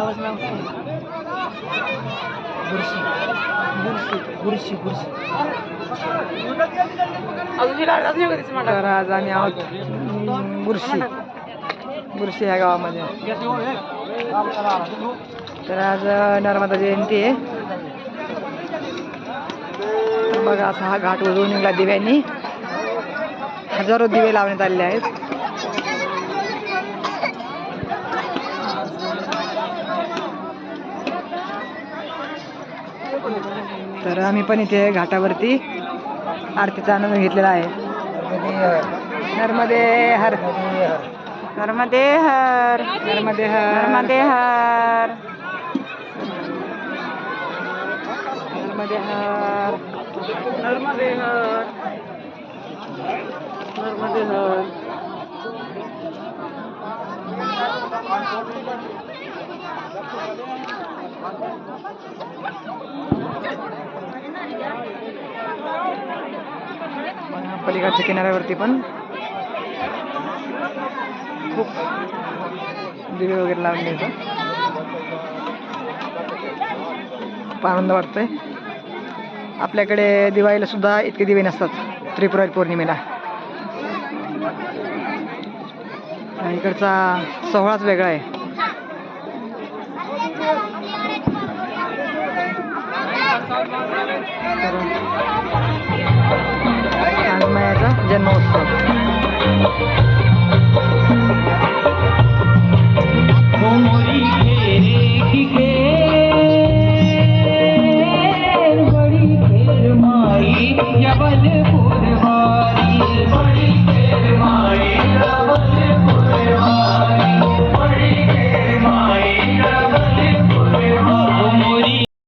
गावाचं नाव काय? बुरशी बुरशी बुरशी बुरशी. तर आज आम्ही आहोत बुरशी बुरशी ह्या गावामध्ये. तर आज नर्मदा जयंती आहे. तर बघा असा हा घाट उजळून निघाला दिव्यांनी. हजारो दिवे लावण्यात आलेले आहेत. तर आम्ही पण इथे घाटावरती आरतीचा आनंद घेतलेला आहे. नर्मदे हर नर्मदे हर नर्मदे हर नर्मदे हर नर्मदे हर नर्मदे हर नर्मदे हर. पलीकडच्या किनाऱ्यावरती पण खूप दिवे वगैरे लावले होते. खूप आनंद वाटतोय. आपल्याकडे दिवाळीला सुद्धा इतके दिवे नसतात. त्रिपुरारी पौर्णिमेला इकडचा सोहळाच वेगळा आहे. मायाचा जन्मोत्सव. बड़ी खेर माई जबलपुर